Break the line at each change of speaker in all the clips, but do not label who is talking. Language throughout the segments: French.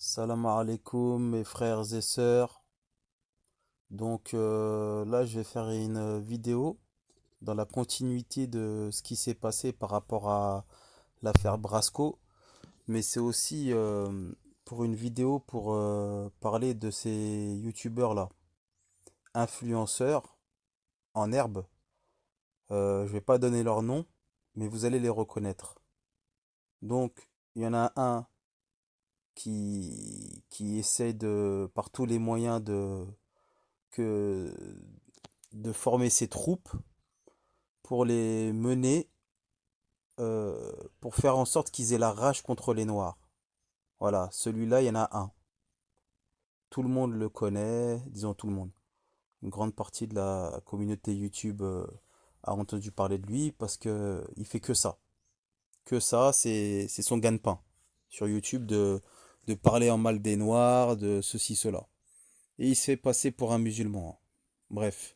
Salam alaikum mes frères et sœurs. Là, je vais faire une vidéo dans la continuité de ce qui s'est passé par rapport à l'affaire Brasco, mais c'est aussi pour une vidéo pour parler de ces youtubeurs-là, influenceurs en herbe. Je vais pas donner leur nom, mais vous allez les reconnaître. Donc, il y en a un qui essaie de, par tous les moyens que de former ses troupes pour les mener, pour faire en sorte qu'ils aient la rage contre les Noirs. Voilà, celui-là, il y en a un. Tout le monde le connaît, disons tout le monde. Une grande partie de la communauté YouTube a entendu parler de lui parce que il fait que ça. Que ça, c'est son gagne-pain sur YouTube de parler en mal des Noirs, de ceci, cela. Et il se fait passer pour un musulman. Bref.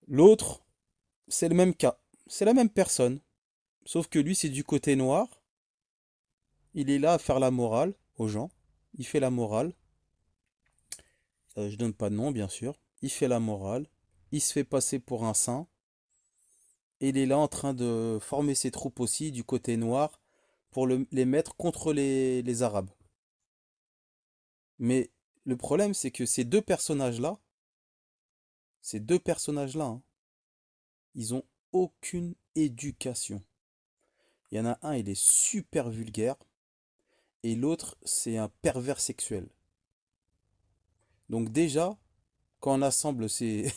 L'autre, c'est le même cas. C'est la même personne. Sauf que lui, c'est du côté noir. Il est là à faire la morale aux gens. Il fait la morale. Je donne pas de nom, bien sûr. Il fait la morale. Il se fait passer pour un saint. Et il est là en train de former ses troupes aussi du côté noir pour les mettre contre les Arabes. Mais le problème, c'est que ces deux personnages-là, hein, ils ont aucune éducation. Il y en a un, il est super vulgaire, et l'autre, c'est un pervers sexuel. Donc déjà, quand on assemble ces...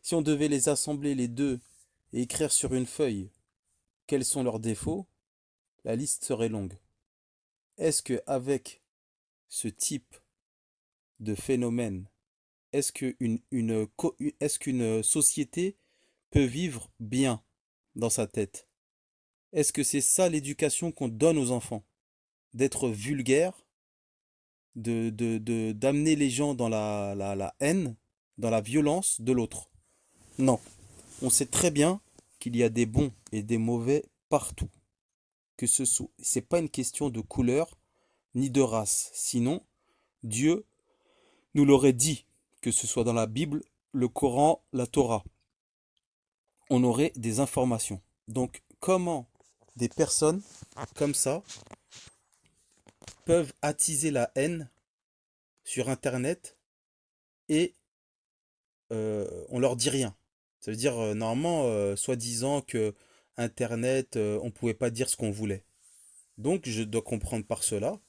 si on devait les assembler les deux et écrire sur une feuille quels sont leurs défauts, la liste serait longue. Est-ce que avec ce type de phénomène, est-ce qu'une société peut vivre bien dans sa tête? Est-ce que c'est ça l'éducation qu'on donne aux enfants? D'être vulgaire, d'amener les gens dans la haine, dans la violence de l'autre? Non. On sait très bien qu'il y a des bons et des mauvais partout. Que ce soit, c'est pas une question de couleur ni de race. Sinon, Dieu nous l'aurait dit, que ce soit dans la Bible, le Coran, la Torah. On aurait des informations. Donc, comment des personnes comme ça peuvent attiser la haine sur Internet et on leur dit rien? Ça veut dire, normalement, soi-disant que Internet, on pouvait pas dire ce qu'on voulait. Donc, je dois comprendre par cela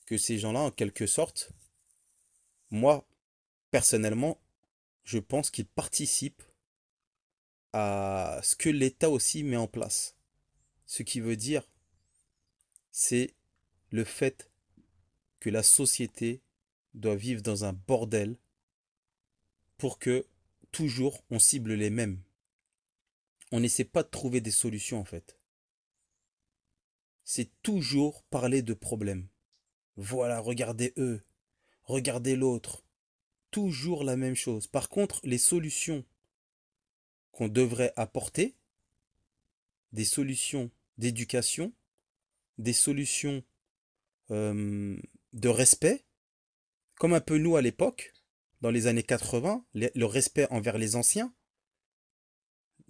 que ces gens-là, en quelque sorte, moi, personnellement, je pense qu'ils participent à ce que l'État aussi met en place. Ce qui veut dire, c'est le fait que la société doit vivre dans un bordel pour que toujours on cible les mêmes. On n'essaie pas de trouver des solutions en fait. C'est toujours parler de problèmes. Voilà, regardez eux, regardez l'autre. Toujours la même chose. Par contre, les solutions qu'on devrait apporter, des solutions d'éducation, des solutions de respect, comme un peu nous à l'époque, dans les années 80, le respect envers les anciens,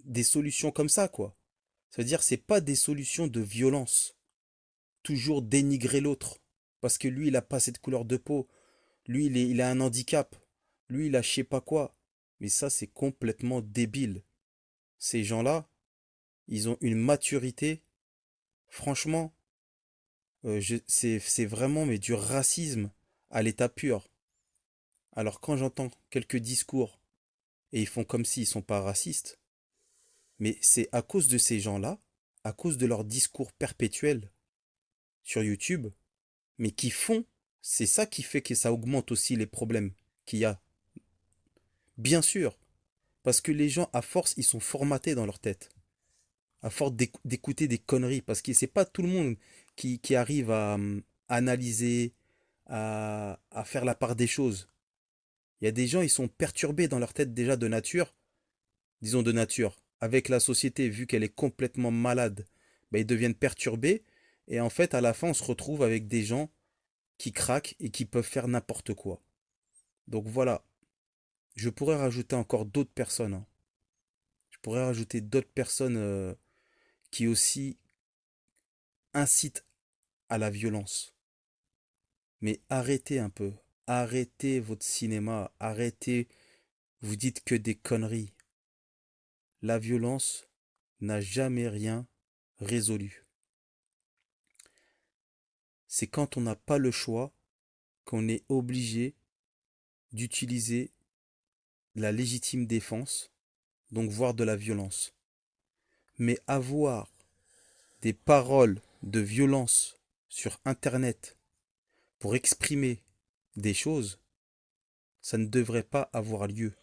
des solutions comme ça, quoi. Ça veut dire c'est pas des solutions de violence, toujours dénigrer l'autre, parce que lui il a pas cette couleur de peau, lui il a un handicap, lui il a je sais pas quoi. Mais ça c'est complètement débile. Ces gens-là, ils ont une maturité, franchement, c'est vraiment mais du racisme à l'état pur. Alors quand j'entends quelques discours et ils font comme s'ils sont pas racistes, mais c'est à cause de ces gens-là, à cause de leurs discours perpétuels sur YouTube, mais qui font, c'est ça qui fait que ça augmente aussi les problèmes qu'il y a. Bien sûr, parce que les gens, à force, ils sont formatés dans leur tête, à force d'écouter des conneries, parce que c'est pas tout le monde qui arrive à analyser, à faire la part des choses. Il y a des gens, ils sont perturbés dans leur tête déjà de nature, disons de nature. Avec la société, vu qu'elle est complètement malade, ben, ils deviennent perturbés. Et en fait, à la fin, on se retrouve avec des gens. qui craquent et qui peuvent faire n'importe quoi. Donc voilà, je pourrais rajouter encore d'autres personnes, hein. Je pourrais rajouter d'autres personnes qui aussi incitent à la violence. Mais arrêtez un peu. Arrêtez votre cinéma. Arrêtez. Vous dites que des conneries. La violence n'a jamais rien résolu. C'est quand on n'a pas le choix qu'on est obligé d'utiliser la légitime défense, donc voire de la violence. Mais avoir des paroles de violence sur Internet pour exprimer des choses, ça ne devrait pas avoir lieu.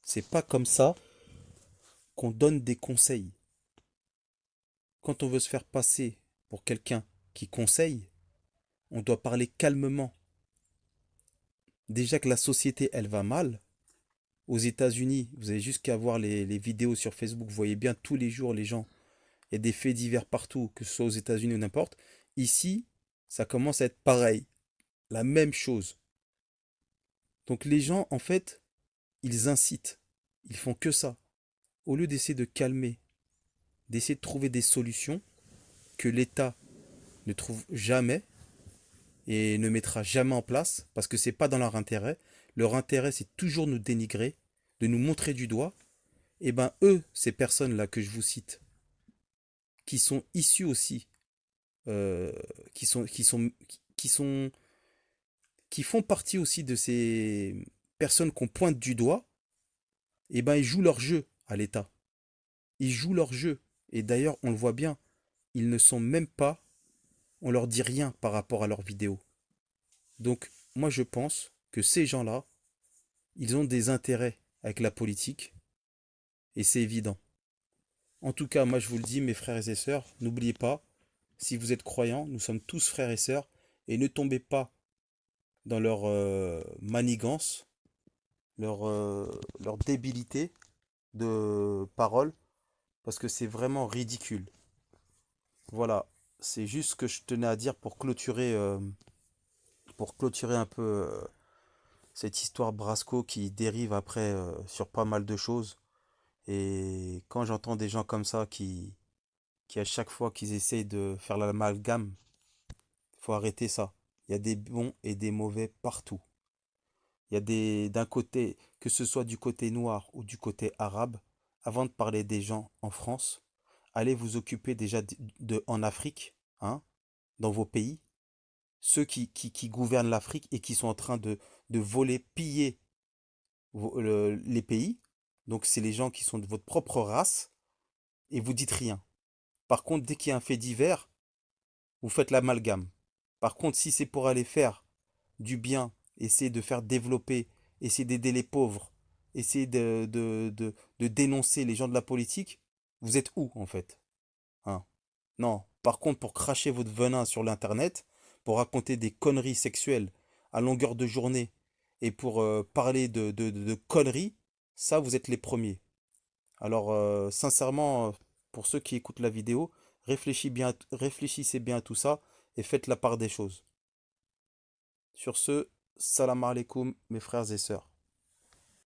C'est pas comme ça qu'on donne des conseils. Quand on veut se faire passer pour quelqu'un qui conseille, on doit parler calmement. Déjà que la société, elle va mal. Aux États-Unis, vous avez juste qu'à voir les vidéos sur Facebook, vous voyez bien tous les jours les gens. Il y a des faits divers partout, que ce soit aux États-Unis ou n'importe. Ici, ça commence à être pareil. La même chose. Donc les gens, en fait, ils incitent. Ils font que ça. Au lieu d'essayer de calmer, d'essayer de trouver des solutions que l'État ne trouve jamais et ne mettra jamais en place parce que c'est pas dans leur intérêt. Leur intérêt, c'est toujours nous dénigrer, de nous montrer du doigt. Et ben eux, ces personnes-là que je vous cite, qui sont issues aussi, euh, qui sont, qui font partie aussi de ces personnes qu'on pointe du doigt, et ben ils jouent leur jeu à l'État. Ils jouent leur jeu. Et d'ailleurs, on le voit bien, ils ne sont même pas, on leur dit rien par rapport à leurs vidéos. Donc, moi je pense que ces gens-là, ils ont des intérêts avec la politique, et c'est évident. En tout cas, moi je vous le dis, mes frères et sœurs, n'oubliez pas, si vous êtes croyants, nous sommes tous frères et sœurs, et ne tombez pas dans leur manigance, leur débilité de parole, parce que c'est vraiment ridicule. Voilà, c'est juste ce que je tenais à dire pour clôturer un peu cette histoire Brasco qui dérive après sur pas mal de choses. Et quand j'entends des gens comme ça qui à chaque fois qu'ils essayent de faire l'amalgame, il faut arrêter ça. Il y a des bons et des mauvais partout. Il y a d'un côté, que ce soit du côté noir ou du côté arabe, avant de parler des gens en France, allez vous occuper déjà en Afrique, hein, dans vos pays, ceux qui gouvernent l'Afrique et qui sont en train de voler, piller les pays. Donc c'est les gens qui sont de votre propre race et vous dites rien. Par contre, dès qu'il y a un fait divers, vous faites l'amalgame. Par contre, si c'est pour aller faire du bien, essayer de faire développer, essayer d'aider les pauvres, essayer de dénoncer les gens de la politique, vous êtes où en fait, hein? Non. Par contre, pour cracher votre venin sur l'internet, pour raconter des conneries sexuelles à longueur de journée et pour parler de conneries, ça, vous êtes les premiers. Alors, sincèrement, pour ceux qui écoutent la vidéo, réfléchissez bien à tout ça et faites la part des choses. Sur ce, salam alaikum, mes frères et sœurs.